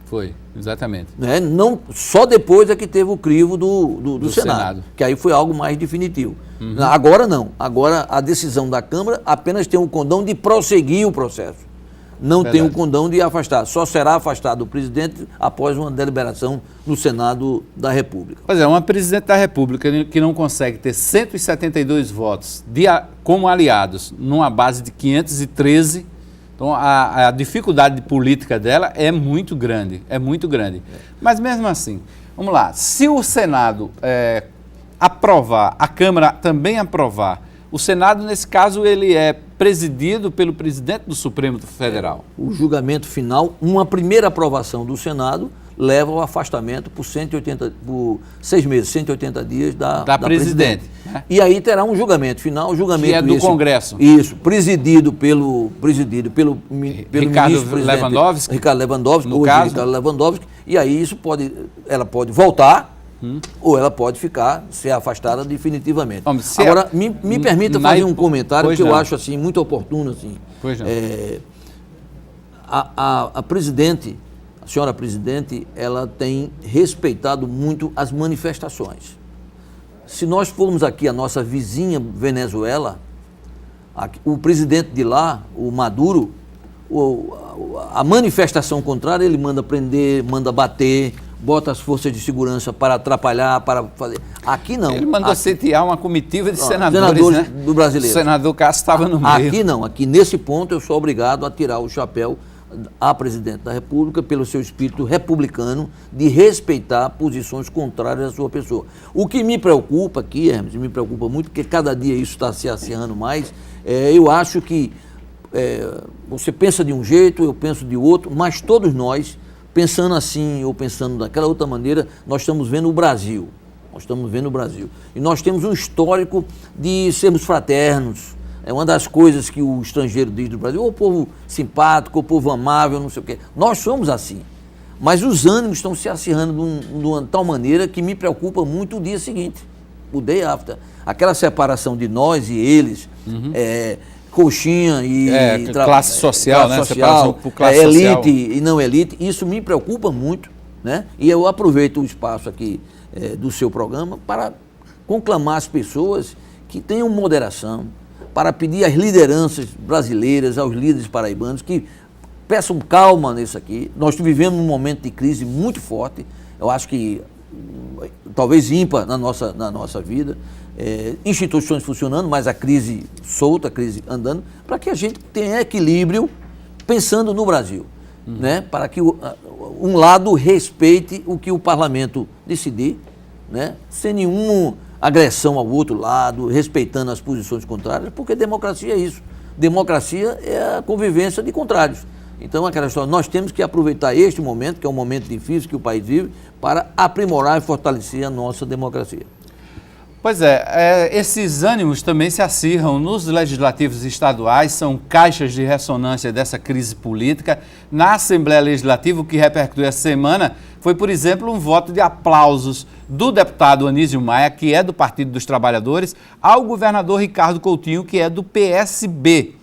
Foi, exatamente. Não, só depois é que teve o crivo do Senado, que aí foi algo mais definitivo. Agora não. Agora a decisão da Câmara apenas tem o condão de prosseguir o processo. Não tem o condão de afastar. Só será afastado o presidente após uma deliberação no Senado da República. Pois é, uma presidente da República que não consegue ter 172 votos como aliados numa base de 513. Então, a dificuldade política dela é muito grande, Mas mesmo assim, vamos lá, se o Senado aprovar, a Câmara também aprovar, o Senado, nesse caso, ele é presidido pelo presidente do Supremo Federal. O julgamento final, uma primeira aprovação do Senado, leva ao afastamento por 6 meses, 180 dias da presidente. Né? E aí terá um julgamento final, que é do Congresso. Isso, presidido pelo Ricardo Lewandowski. Ricardo Lewandowski, e aí ela pode voltar, ou ela pode ser afastada definitivamente. Agora, me permita fazer um comentário que eu acho assim, muito oportuno. Assim. A presidente, a senhora presidente, ela tem respeitado muito as manifestações. Se nós formos aqui a nossa vizinha Venezuela, o presidente de lá, o Maduro, a manifestação contrária, ele manda prender, manda bater, bota as forças de segurança para atrapalhar, para fazer. Aqui não. Ele mandou sitiar uma comitiva de senadores, né? do brasileiro. O senador Cássio estava no meio. Aqui não. Aqui, nesse ponto, eu sou obrigado a tirar o chapéu à presidente da República pelo seu espírito republicano de respeitar posições contrárias à sua pessoa. O que me preocupa aqui, Hermes, me preocupa muito, porque cada dia isso está se acirrando mais, eu acho que você pensa de um jeito, eu penso de outro, mas todos nós, pensando assim ou pensando daquela outra maneira, nós estamos vendo o Brasil. Nós estamos vendo o Brasil. E nós temos um histórico de sermos fraternos. É uma das coisas que o estrangeiro diz do Brasil: o povo simpático, o povo amável, não sei o quê. Nós somos assim. Mas os ânimos estão se acirrando de uma tal maneira que me preocupa muito o dia seguinte, o day after. Aquela separação de nós e eles, coxinha e classe social, classe né? Social, por classe elite social. E não elite, isso me preocupa muito, né? E eu aproveito o espaço aqui do seu programa para conclamar as pessoas que tenham moderação, para pedir às lideranças brasileiras, aos líderes paraibanos, que peçam calma nisso aqui. Nós vivemos um momento de crise muito forte, eu acho que talvez ímpar na nossa vida, instituições funcionando, mas a crise solta, a crise andando, para que a gente tenha equilíbrio pensando no Brasil, né? Para que um lado respeite o que o parlamento decidir, né? Sem nenhuma agressão ao outro lado, respeitando as posições contrárias, porque democracia é isso. Democracia é a convivência de contrários. Então, aquela história, nós temos que aproveitar este momento, que é um momento difícil que o país vive, para aprimorar e fortalecer a nossa democracia. Pois esses ânimos também se acirram nos legislativos estaduais, são caixas de ressonância dessa crise política. Na Assembleia Legislativa, o que repercutiu essa semana foi, por exemplo, um voto de aplausos do deputado Anísio Maia, que é do Partido dos Trabalhadores, ao governador Ricardo Coutinho, que é do PSB.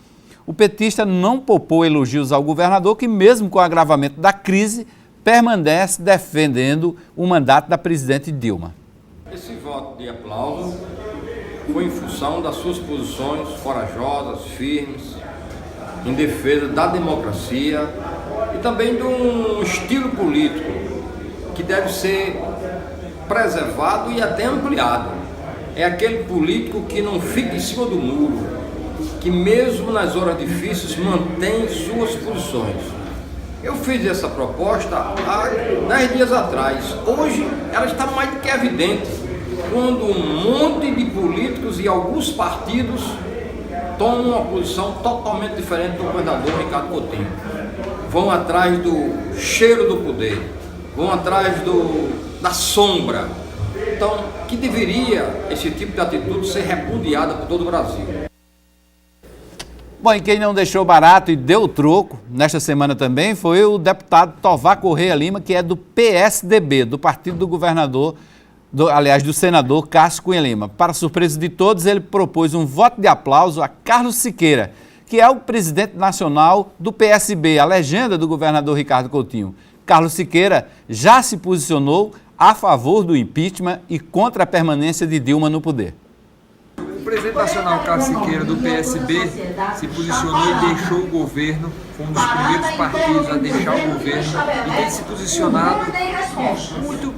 O petista não poupou elogios ao governador, que mesmo com o agravamento da crise, permanece defendendo o mandato da presidente Dilma. Esse voto de aplauso foi em função das suas posições corajosas, firmes, em defesa da democracia e também de um estilo político que deve ser preservado e até ampliado. É aquele político que não fica em cima do muro, que mesmo nas horas difíceis mantém suas posições. Eu fiz essa proposta há 10 dias atrás. Hoje ela está mais do que evidente, quando um monte de políticos e alguns partidos tomam uma posição totalmente diferente do governador Ricardo Coutinho. Vão atrás do cheiro do poder, vão atrás da sombra. Então, que deveria esse tipo de atitude ser repudiada por todo o Brasil. Bom, e quem não deixou barato e deu troco nesta semana também foi o deputado Tovar Correia Lima, que é do PSDB, do partido do governador, do senador Cássio Cunha Lima. Para surpresa de todos, ele propôs um voto de aplauso a Carlos Siqueira, que é o presidente nacional do PSB, a legenda do governador Ricardo Coutinho. Carlos Siqueira já se posicionou a favor do impeachment e contra a permanência de Dilma no poder. O presidente nacional Carlos Siqueira, do PSB, se posicionou e deixou o governo, foi um dos primeiros partidos a deixar o governo e tem se posicionado muito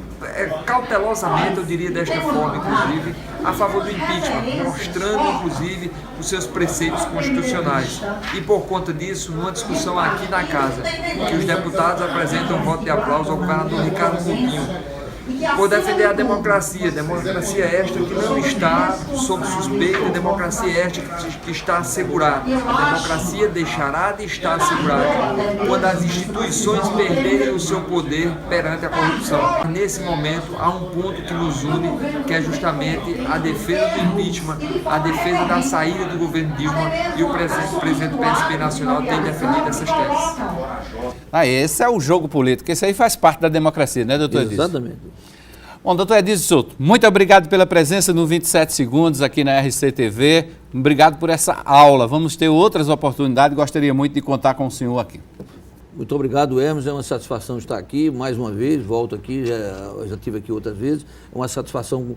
cautelosamente, eu diria desta forma, inclusive, a favor do impeachment, mostrando, inclusive, os seus preceitos constitucionais. E, por conta disso, numa discussão aqui na Casa, que os deputados apresentam um voto de aplauso ao governador Ricardo Coutinho, por defender a democracia esta que não está sob suspeita, democracia esta que está assegurada. A democracia deixará de estar assegurada quando as instituições perderem o seu poder perante a corrupção. Nesse momento, há um ponto que nos une, que é justamente a defesa do impeachment, a defesa da saída do governo Dilma, e o presidente do PSB Nacional tem defendido essas teses. Esse é o jogo político, esse aí faz parte da democracia, né, doutor Edísio? Exatamente. Bom, doutor Edísio Souto, muito obrigado pela presença no 27 Segundos aqui na RCTV. Obrigado por essa aula. Vamos ter outras oportunidades. Gostaria muito de contar com o senhor aqui. Muito obrigado, Hermes. É uma satisfação estar aqui mais uma vez. Volto aqui, já estive aqui outras vezes. É uma satisfação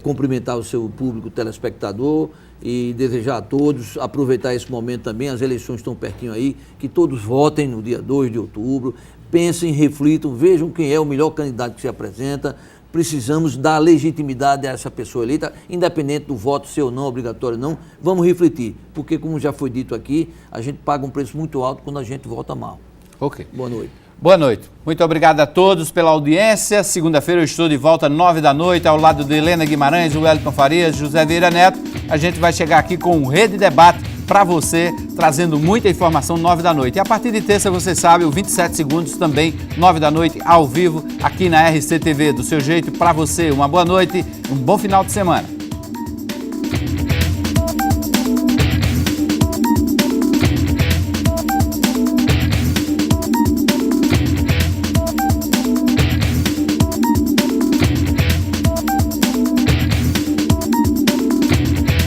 cumprimentar o seu público telespectador e desejar a todos, aproveitar esse momento também. As eleições estão pertinho aí, que todos votem no dia 2 de outubro. pensem, reflitam, vejam quem é o melhor candidato que se apresenta. Precisamos dar legitimidade a essa pessoa eleita, independente do voto ser ou não obrigatório, não. Vamos refletir, porque, como já foi dito aqui, a gente paga um preço muito alto quando a gente vota mal. Ok. Boa noite. Boa noite. Muito obrigado a todos pela audiência. Segunda-feira eu estou de volta às 9 da noite, ao lado de Helena Guimarães, Wellington Farias, José Vieira Neto. A gente vai chegar aqui com um Rede Debate para você, trazendo muita informação 9 da noite. E a partir de terça, você sabe, o 27 Segundos também, 9 da noite, ao vivo, aqui na RCTV. Do seu jeito, para você, uma boa noite, um bom final de semana.